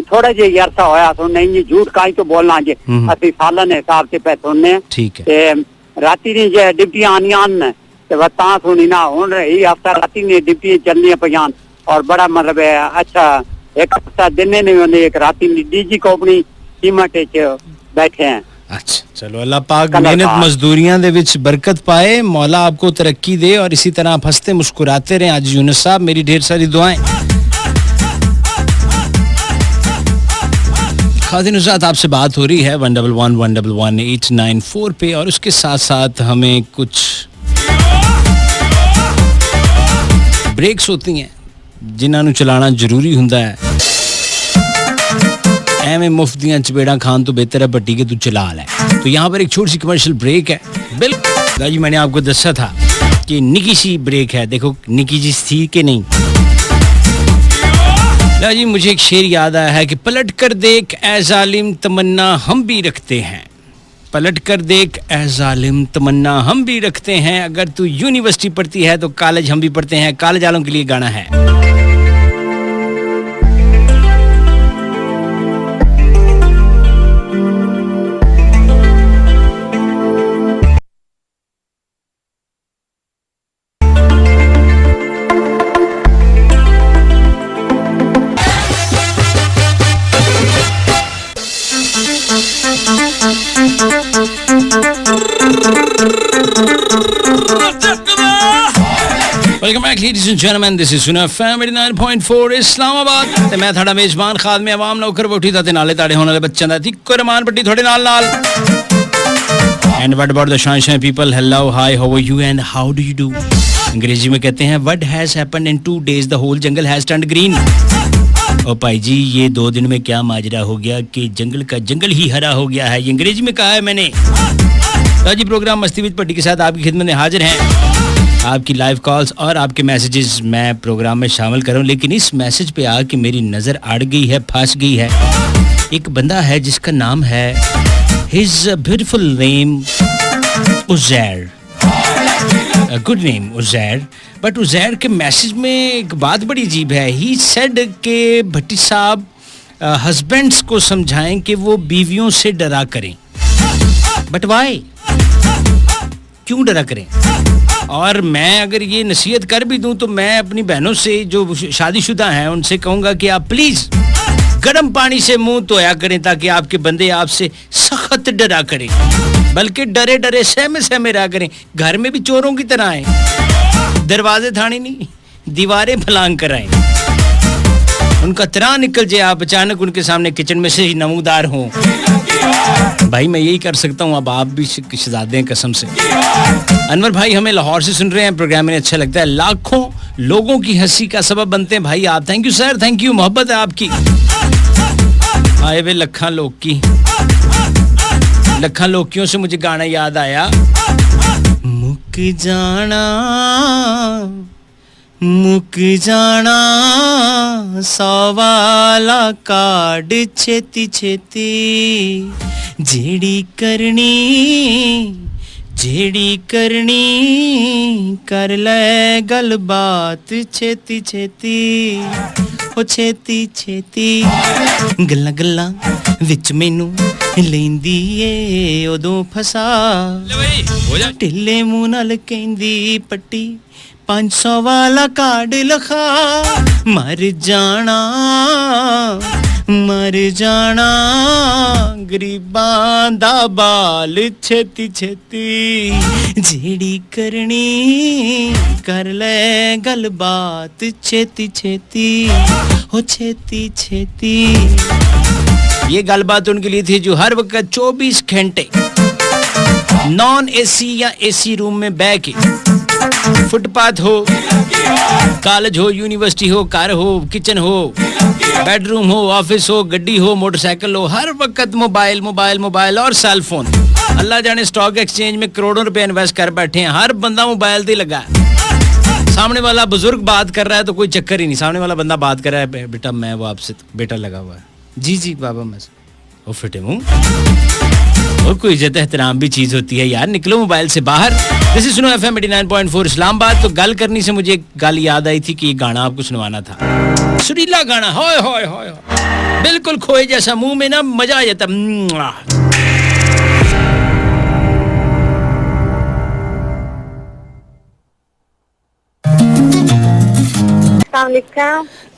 थोड़ा जी अरसा होया तो नहीं जी, झूठ काई तो बोलना जी। असि सालन हिसाब से पे सुनने। ठीक है। राती ने जे डिप्टी आनियां ने ते वता सुनी ना, हुन रही हफ्ता राती ने डिप्टी चलनी पयान, और बड़ा मतलब है अच्छा। एक हफ्ता दिन ने एक राती डीजी कंपनी कीमत बैठे हैं। अच्छा चलो, अल्लाह पाक मेहनत मजदूरियां दे विच बरकत पाए, मौला आपको तरक्की दे और इसी तरह आप हंसते मुस्कुराते रहें। आज यूनुस साहब मेरी ढेर सारी दुआएं। खातिन उज़ात आपसे बात हो रही है 1111894 पे, और उसके साथ साथ हमें कुछ ब्रेक्स होती हैं जिन्हां नूं चलाना जरूरी हुंदा है। एवं मुफ्त दियां चपेड़ा खान तो बेहतर है भट्टी के तू चला ले। तो यहाँ पर एक छोटी सी कमर्शियल ब्रेक है। बिल्कुल जी, मैंने आपको दसा था कि निकी सी ब्रेक है। देखो निकी जी थी कि नहीं। ला जी, मुझे एक शेर याद आया है कि पलट कर देख ए जालिम तमन्ना हम भी रखते हैं, पलट कर देख ए जालिम तमन्ना हम भी रखते हैं, अगर तू यूनिवर्सिटी पढ़ती है तो कॉलेज हम भी पढ़ते हैं। कॉलेज वालों के लिए गाना है। Welcome back ladies and gentleman, this is सुना एफएम 89.4 इस्लामाबाद ते मैं थाड़ा मेजबान खादमे आवाम नौकर वोटी दा ते नाले ताड़े होने वाले बच्चों दा तिक्को रमान पट्टी थोड़े नाल। And what about the shine people, hello hi how are you and how do you do. अंग्रेजी में कहते हैं what has happened in 2 days the whole jungle has turned green. ओ भाई जी, ये 2 दिन में क्या माजरा हो गया कि जंगल का जंगल ही हरा हो गया है। ये अंग्रेजी में कहा है मैंने। तो जी प्रोग्राम मस्ती विद पट्टी के साथ आपकी खिदमत में हाजिर हैं। आपकी लाइव कॉल्स और आपके मैसेजेस मैं प्रोग्राम में शामिल करूं, लेकिन इस मैसेज पे आके मेरी नज़र अड़ गई है, फंस गई है। एक बंदा है जिसका नाम है, his beautiful name Uzair, good name Uzair. But Uzair के मैसेज में एक बात बड़ी अजीब है। ही सेड के भट्टी साहब हस्बैंड्स को समझाएं कि वो बीवियों से डरा करें। बट वाई, क्यों डरा करें? और मैं अगर ये नसीहत कर भी दूं तो मैं अपनी बहनों से जो शादीशुदा हैं उनसे कहूँगा कि आप प्लीज़ गर्म पानी से मुंह धोया करें, ताकि आपके बंदे आपसे सख्त डरा करें, बल्कि डरे डरे सहमे सहमे रहा करें। घर में भी चोरों की तरह आए, दरवाजे थाने नहीं दीवारें फलांग कर आए। उनका त्राह निकल जाए, आप अचानक उनके सामने किचन में से ही नमूदार हों। भाई मैं यही कर सकता हूँ, अब आप भी शहजादे हैं कसम से। अनवर भाई हमें लाहौर से सुन रहे हैं, प्रोग्राम में अच्छा लगता है, लाखों लोगों की हंसी का सबब बनते हैं भाई आप। Thank you sir, thank you, मोहब्बत है आपकी। आए वे लखा लोग की लखा लोकियों से मुझे गाना याद आया, मुक जाना सवाला कार्ड छेती छेती, जेड़ी करनी कर ले गल बात छेती छेती, ओ छेती छेती गल्ला गल्ला विच मैनू लेंदी ए उदों फसा, ढिले मूंह नाल कहंदी पट्टी 500 वाला कार्ड लखा, मर जाना गरीबां दा बाल छेती छेती, जेड़ी करनी कर ले गल बात छेती छेती, हो छेती छेती। ये गलबात उनके लिए थी जो हर वक्त 24 घंटे नॉन एसी या एसी रूम में बैठ के, फुटपाथ हो, कॉलेज हो, यूनिवर्सिटी हो, कार हो, किचन हो, बेडरूम हो, ऑफिस हो, गड्डी हो, मोटरसाइकिल हो, हर वक्त मोबाइल मोबाइल मोबाइल और सेल फोन। अल्लाह जाने स्टॉक एक्सचेंज में करोड़ों रुपए इन्वेस्ट कर बैठे हैं, हर बंदा मोबाइल से लगा है। सामने वाला बुजुर्ग बात कर रहा है तो कोई चक्कर ही नहीं, सामने वाला बंदा बात कर रहा है, बेटा मैं वो आपसे, बेटा लगा हुआ है, जी बाबा मैं वो फिटे हूँ। और कोई इज्जत एहतराम भी चीज होती है यार, निकलो मोबाइल से बाहर। दिस इज सुनो FM 89.4 इस्लामाबाद। तो गल करनी से मुझे एक गल याद आई थी कि ये गाना आपको सुनवाना था, सुरीला गाना, होय होय होय, बिल्कुल खोए जैसा, मुंह में ना मजा आ जाता।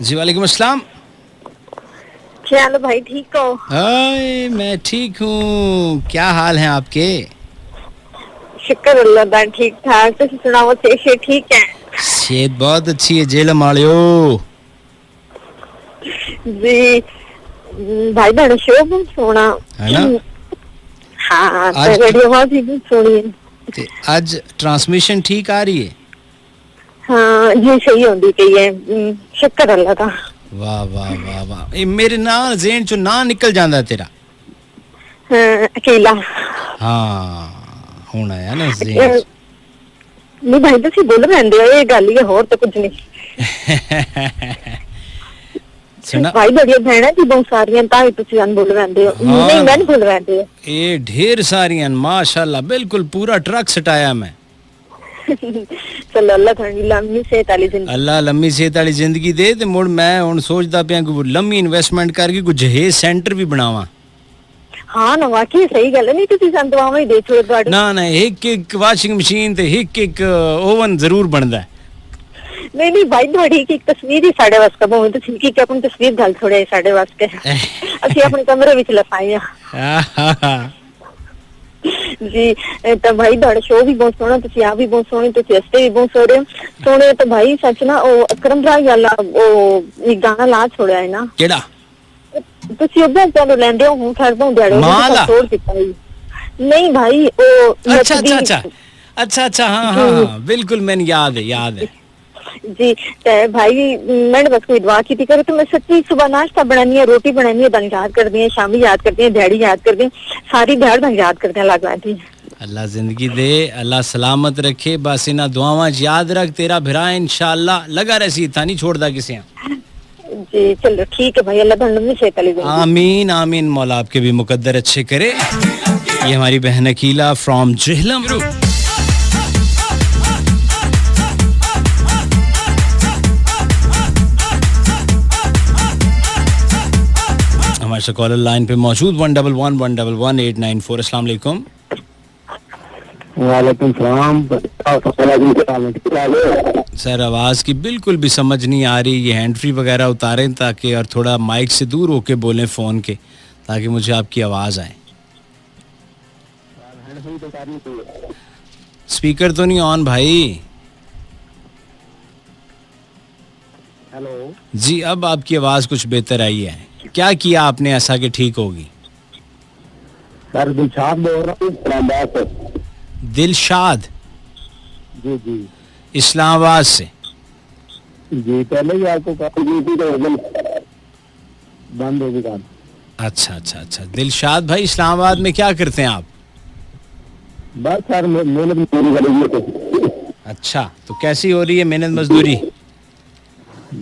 जी वालेकुम अस्सलाम। क्या हाल भाई, ठीक हो? हाय मैं ठीक हूँ, क्या हाल है आपके? शुक्र अल्लाह दा ठीक ठाक, तुम सुनाओ से ठीक है? सेहत बहुत अच्छी है जेल मालियो जी। भाई बड़ा शो बहुत सोना है ना? हाँ तो रेडियो बहुत ही सोनी। आज ट्रांसमिशन ठीक आ रही है? हाँ जी सही होती गई है, शुक्र अल्लाह का। वाह वाह वाह वाह, ये मेरे नाल ज़हन चो ना निकल जांदा तेरा। अकेला हाँ होना है ना ज़हन। नहीं भाई तुसी बोल रहे हो ये गल ही होर तो कुछ नहीं। सुना भाई बड़ी बहना जी बहुत सारियां ताई तुसी अन बोल रहे हो। नहीं मैं नहीं बोल रहे हो, ये ढेर सारियां माशाल्लाह, बिल्कुल पूरा ट्रक सटाया मैं। चलो अल्लाह थोड़ी लंबी सेहत वाली जिंदगी, अल्लाह लंबी सेहत वाली जिंदगी दे। ते मुड़ मैं हुन सोचदा पिया कि लंबी इन्वेस्टमेंट करके कुछ जहेज सेंटर भी बनावा। हाँ ना वाकई सही गल है, नहीं तुसी संतवावा ही दे छोड़ बाड़ ना एक वाशिंग मशीन ते एक ओवन जरूर बनदा है। नहीं भाई थोड़ी की तस्वीर ही साढ़े वास्ते का बहुत तो की अपनी तस्वीर गल थोड़े साढ़े वास्ते असि अपने कमरे विच लफाई जी। तो भाई ਤੁਹਾਡਾ शो भी बहुत सोहना, ਤੁਸੀਂ ਆ भी बहुत सोहने, ਤੁਸੀਂ ਹੱਸਦੇ भी बहुत सोहने। तो भाई सच ना ਉਹ ਅਕਰਮ ਰਾਜ ਵਾਲਾ ਉਹ ਗਾਣਾ ਲਾ ਛੋੜਿਆ ਹੈ ਨਾ। ਕਿਹੜਾ? ਤੁਸੀਂ ਉਹਦਾ ਚਾਲੂ ਲੈਂਦੇ ਹੋ ਹੁਣ ਖੜਦਾ ਹੂੰ ਦਿਹਾੜੇ ਉਹ ਛੋੜ ਦਿੱਤਾ ਹੀ नहीं भाई वो अच्छा हाँ बिल्कुल मैंने याद है जी। भाई मैंने बस कोई दुआ की थी करे तो मैं सच्ची सुबह नाश्ता बनानी है, रोटी बनानी है, दिन याद कर दी है, शामी याद करती है, दिहाड़ी याद कर दी, सारी दिहाड़ दिन याद करते हैं लगवाती। अल्लाह जिंदगी दे, अल्लाह सलामत रखे, बस इना दुआवां याद रख, तेरा भिरा इंशाअल्लाह लगा रसी था नहीं छोड़दा किसी जी। चलो ठीक है भाई, अल्लाह लंबी सेहत वाली जिंदगी। आमीन आमीन, मौला आपके भी मुकद्दर अच्छे करे। ये हमारी बहन अकीला फ्रॉम जेहलम। हमारे से कॉलर लाइन पे मौजूद 111111894। अस्सलाम वालेकुम। वालेकुम सलाम। सर आवाज़ की बिल्कुल भी समझ नहीं आ रही, ये हैंड फ्री वगैरह उतारें ताकि, और थोड़ा माइक से दूर होके बोलें फ़ोन के, ताकि मुझे आपकी आवाज़ आए। स्पीकर तो नहीं ऑन भाई? हेलो जी, अब आपकी आवाज़ कुछ बेहतर आई है। क्या किया आपने ऐसा कि ठीक होगी? सर दिलशाद बोल रहा हूँ इस्लामाबाद से। दिलशाद? जी जी इस्लामाबाद से। जी पहले ही आपको कॉल की तो बंद हो गई। अच्छा दिलशाद भाई, इस्लामाबाद में क्या करते हैं आप? बस सर मेहनत मजदूरी करेंगे तो। अच्छा, तो कैसी हो रही है मेहनत मजदूरी?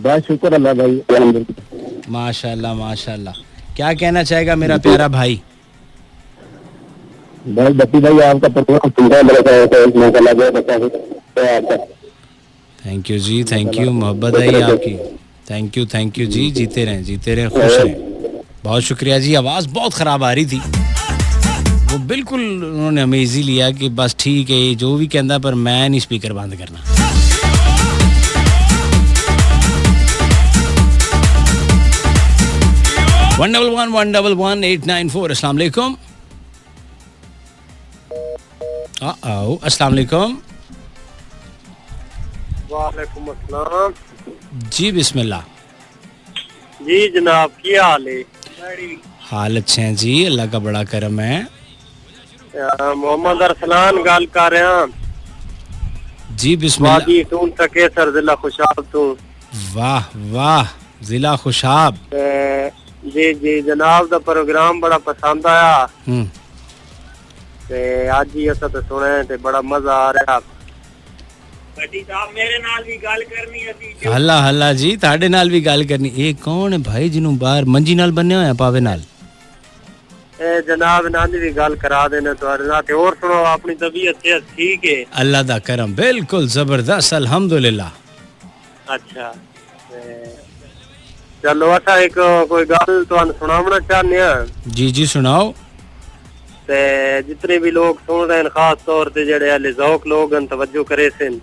बस शुक्र अल्लाह भाई। माशाल्लाह माशाल्लाह। क्या कहना चाहेगा मेरा प्यारा भाई? बस बच्ची भाई आपका प्रोग्राम सुनता है। Thank you ji, thank you, मोहब्बत है आपकी। थैंक यू जी, जीते रहें, खुश रहें। बहुत शुक्रिया जी। आवाज़ बहुत ख़राब आ रही थी, वो बिल्कुल उन्होंने हमें इजी लिया कि बस ठीक है जो भी कहता, पर मैं नहीं स्पीकर बंद करना। One double one 894। अस्सलाम वालेकुम। अस्सलाम वालेकुम। वालेकुम अस्सलाम जी, बिस्मिल्लाह जी जनाब, की हाल है? हाल अच्छे हैं जी, अल्लाह का बड़ा करम है। मोहम्मद अरसलान गल कर रहा जी, बिस्मिल्लाह। वादी टून तके सर जिला खुशाब तू। वाह वाह, जिला खुशाब। जी जी जनाब दा प्रोग्राम बड़ा पसंद आया ते आज ही असा तो सुने ते बड़ा मजा आ रहा। बड़ी साहब मेरे नाल भी गल करनी है। हल्ला हल्ला जी, ताड़े नाल भी गल करनी। ये कौन है भाई जिन्हों बाहर मंजी नाल बन्ने होया पावे नाल? ए जनाब नाल भी गल करा देने तुम्हारे साथ। और सुनो, अपनी तबीयत ठीक है? अल्लाह दा करम, बिल्कुल जबरदस्त, अल्हम्दुलिल्लाह। अच्छा, चलो अच्छा एक कोई गल तुहानू सुनावना चाहने हैं। जी जी सुनाओ। ते जितने भी लोग सुन रहे हैं, खास तौर पे जेड़े अहले ज़ौक लोग हैं, तवज्जो करे सन।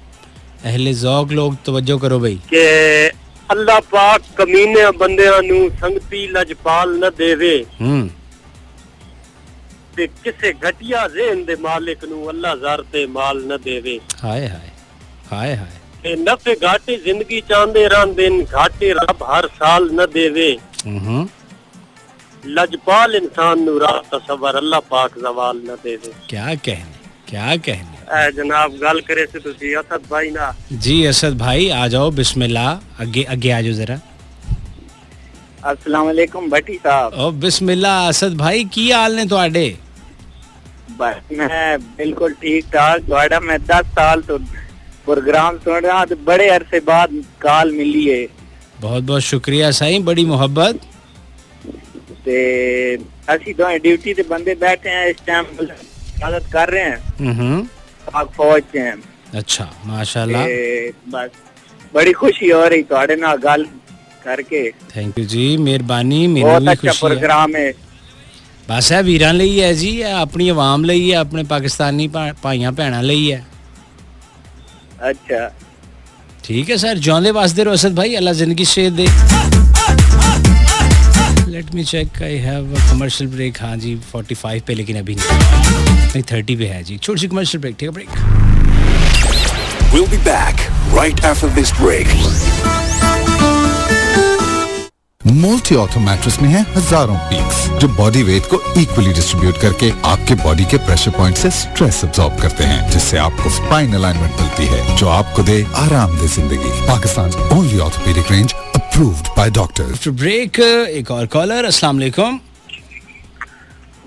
अहले ज़ौक लोग तवज्जो करो भाई के अल्लाह पाक कमीने बंदियां नू संगती लजपाल न देवे ते किसे घटिया ज़हन दे मालिक नू अल्लाह ज़र ते माल न देवे। हाय हाय हाय हाय। ते नफे घाटे जिंदगी चांदे रहंदे, घाटे रब हर साल न देवे। लजपाल इंसान नू राह तसव्वुर अल्लाह पाक ज़वाल न देवे। क्या कहने जनाब गल करे से तुसी असद भाई ना। जी असद भाई आ जाओ, बिस्मिल्लाह, आगे आ जाओ जरा। अस्सलाम वालेकुम भट्टी साहब। ओ बिस्मिल्लाह असद भाई, की हाल ने तुहाडे? बस मैं बिल्कुल ठीक ठाक। तुहाडा मैं 10 साल तो प्रोग्राम सुन रहा, तो बड़े अरसे बाद कॉल मिली है। बहुत बहुत शुक्रिया साईं, बड़ी मोहब्बत। ते असी दोए ड्यूटी ते बंदे बैठे हैं इस टाइम, इबादत कर रहे हैं पाक फौज से हैं। अच्छा माशाल्लाह, बस बड़ी खुशी हो रही तुहाडे नाल गल करके। थैंक यू जी, मेहरबानी, मेरी बहुत भी अच्छा खुशी प्रोग्राम है। बस है वीरां लई है जी, अपनी आवाम लई है, अपने पाकिस्तानी भाइयां भैणां लई है। अच्छा ठीक है सर, जिंदे वासदे रहो असद भाई, अल्लाह जिंदगी सेहत दे। Let me check, I have a commercial break. हाँ जी 45 पे, लेकिन अभी नहीं 30 पे है जी। छोटी सी कमर्शियल ब्रेक, ठीक है break. We'll be back right after this break. Molty ortho mattress में है हजारों पीक्स जो बॉडी वेट को इक्वली डिस्ट्रीब्यूट करके आपके बॉडी के प्रेशर पॉइंट से स्ट्रेस अब्सॉर्ब करते हैं, जिससे आपको स्पाइन अलाइनमेंट मिलती है जो आपको दे आरामदेह जिंदगी। Pakistan only orthopaedic range approved by doctors. After break एक और कॉलर। अस्सलाम वालेकुम।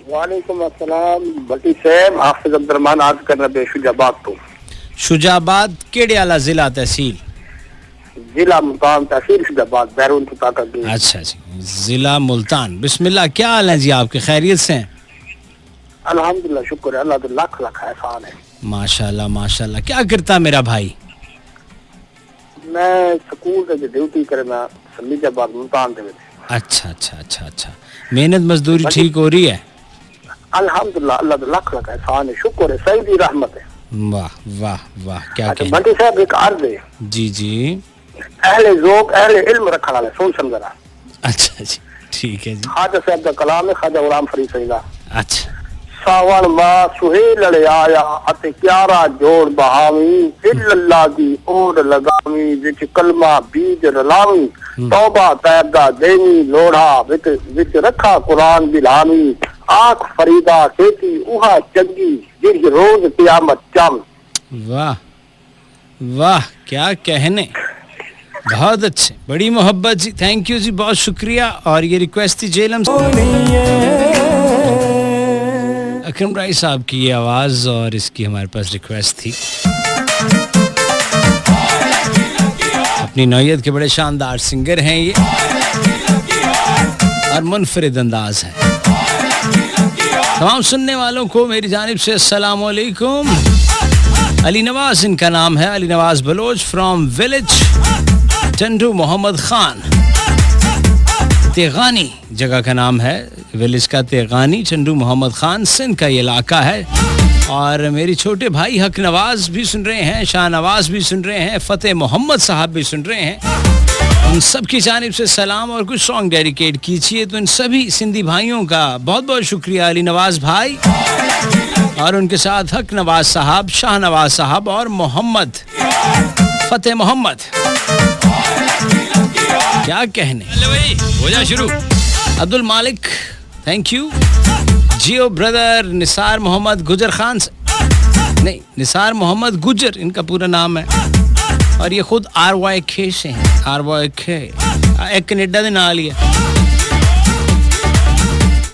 वालेकुम अस्सलाम भट्टी साहब, हाफिज अब्दुर्रहमान आज कर रहे शुजाबाद तो। शुजाबाद केड़े आला जिला तहसील? जिला मुल्तान तहसील शुजाबाद, बैरून ताकत। अच्छा जी, जिला मुल्तान। बिस्मिल्लाह, क्या हाल है जी आपके, खैरियत से हैं? अल्हम्दुलिल्लाह, शुक्र है, अल्लाह का लाख लाख एहसान है। माशाल्लाह माशाल्लाह। क्या करता मेरा भाई? मैं स्कूल से ड्यूटी करे, मैं सलीजाबाद मुल्तान दे। अच्छा अच्छा अच्छा अच्छा। मेहनत मजदूरी ठीक हो रही है? अल्हम्दुलिल्लाह, अल्लाह का लाख लाख एहसान है, शुक्र है, सही दी रहमत है। वाह वाह वाह, क्या कहते हैं? बंटी साहब एक अर्ज है। जी जी। अहले ज़ौक़ अहले इल्म रखने वाले सुन समझना। अच्छा जी, ठीक है जी। ख्वाजा साहब का कलाम है, ख्वाजा गुलाम फरीद सईदा। अच्छा। सावन मां सुहेल लड़े आया अते क्यारा जोड़ बहावी, इल्लल्लाह दी ओर लगावी, विच कलमा बीज रलावी, तौबा तैबदा देनी लोढ़ा, विच रखा कुरान बिलावी, आँख फरीदा खेती उहा चंगी, जिस रोज क़यामत चम। वाह वाह, क्या कहने, बहुत अच्छे, बड़ी मोहब्बत जी, थैंक यू जी, बहुत शुक्रिया। और ये रिक्वेस्ट थी जेलम। अकरम राय साहब की ये आवाज और इसकी हमारे पास रिक्वेस्ट थी। अपनी नौयत के बड़े शानदार सिंगर हैं ये और मुनफरिद अंदाज है। तमाम सुनने वालों को मेरी जानिब से अस्सलाम वालेकुम। अली नवाज इनका नाम है, अली नवाज बलोच फ्रॉम विलेज चंदू मोहम्मद खान। तेगानी जगह का नाम है, विलेज का तेगानी, चंदू मोहम्मद खान, सिंध का ये इलाका है। और मेरे छोटे भाई हक नवाज भी सुन रहे हैं, शाह नवाज भी सुन रहे हैं, फतेह मोहम्मद साहब भी सुन रहे हैं। उन सब की जानिब से सलाम और कुछ सॉन्ग डेडिकेट कीजिए। तो इन सभी सिंधी भाइयों का बहुत बहुत शुक्रिया, अली नवाज भाई और उनके साथ हक नवाज साहब, शाह नवाज साहब और मोहम्मद फतेह मोहम्मद। क्या कहने, हो जा शुरू। Abdul Malik thank you. जियो ब्रदर निसार मोहम्मद गुजर खान से, नहीं निसार मोहम्मद गुजर इनका पूरा नाम है और ये खुद RYK से हैं। RYK एक कनेडा के नाल ही है।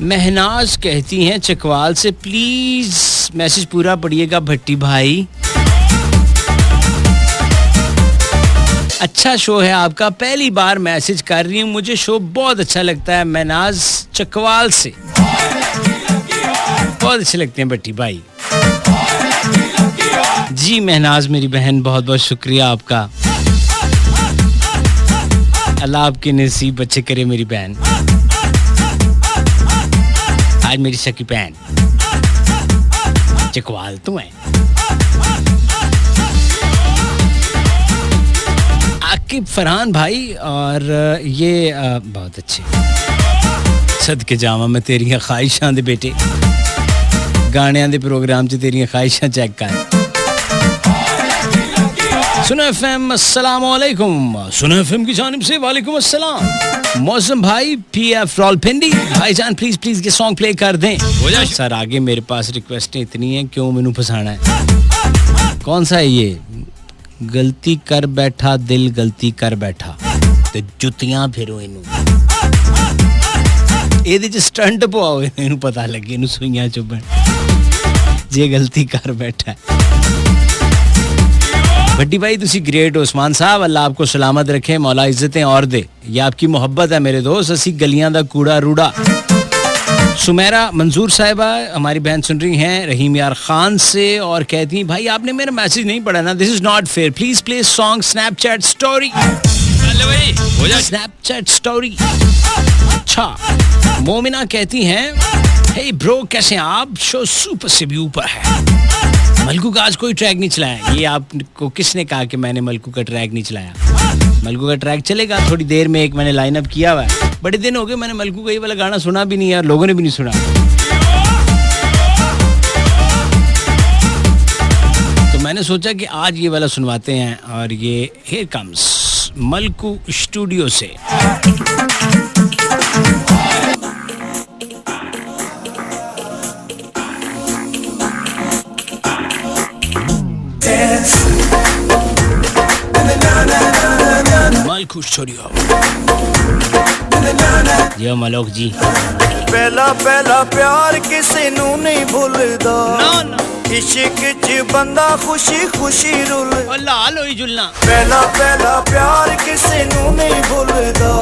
महनाज कहती हैं चकवाल से, प्लीज मैसेज पूरा पढ़िएगा भट्टी भाई। अच्छा शो है आपका, पहली बार मैसेज कर रही हूँ, मुझे शो बहुत अच्छा लगता है। महनाज चकवाल से बहुत अच्छे लगते हैं भट्टी भाई जी। महनाज मेरी बहन बहुत बहुत शुक्रिया आपका। अल्लाह आपके नसीब अच्छे करे मेरी बहन। आज मेरी सकी बहन चकवाल तो है। आकिब फरहान भाई और ये बहुत अच्छे। सदके जावा मैं तेरियां ख्वाहिशां दे बेटे, गाणियां दे प्रोग्राम च तेरियां ख्वाहिशां चेक कर। सुना एफएम अस्सलाम वालेकुम। सुना एफएम की जानिब से वालेकुम अस्सलाम। मौसम भाई PF रावलपिंडी भाईजान प्लीज प्लीज ये सॉन्ग प्ले कर दें। सर आगे मेरे पास रिक्वेस्टें इतनी हैं, क्यों मैनू फसाना है। कौन सा है ये? गलती कर बैठा दिल गलती कर बैठा ते जुतियां फिरो इनू, ਇਹਦੇ ਚ ਸਟੰਟ ਪਵਾਓ ਇਹਨੂੰ ਪਤਾ ਲੱਗੇ ਇਹਨੂੰ ਸੂਈਆਂ ਚੁੱਭਣ ਜੇ ਗਲਤੀ ਕਰ बैठा। भट्टी भाई तुसी ग्रेट। उस्मान साहब अल्लाह आपको सलामत रखे, मौला इज्जतें और दे। ये आपकी मोहब्बत है मेरे दोस्त, असी गलियां दा कूड़ा रूड़ा। सुमेरा मंजूर साहिबा हमारी बहन सुन रही हैं रहीम यार खान से और कहती हैं भाई आपने मेरा मैसेज नहीं पढ़ा ना, this is not fair, please play song Snapchat story. Snapchat story. अच्छा मोमिना कहती हैं हे ब्रो कैसे हैं आप, शो सुपर से भी ऊपर है। मलकू का आज कोई ट्रैक नहीं चलाया। ये आपको किसने कहा कि मैंने मलकू का ट्रैक नहीं चलाया? मलकू का ट्रैक चलेगा थोड़ी देर में, एक मैंने लाइन अप किया हुआ है। बड़े दिन हो गए मैंने मलकू का ये वाला गाना सुना भी नहीं है और लोगों ने भी नहीं सुना। तो मैंने सोचा कि आज ये वाला सुनवाते हैं और ये हियर कम्स मलकू स्टूडियो से। मलकू स्टूडियो यो मलोक जी। पहला पहला प्यार किसी नू नहीं भूलदा, इश्क च बंदा खुशी खुशी रुल। लाल होई जुलना। पहला पहला प्यार किसी नू नहीं भूलदा,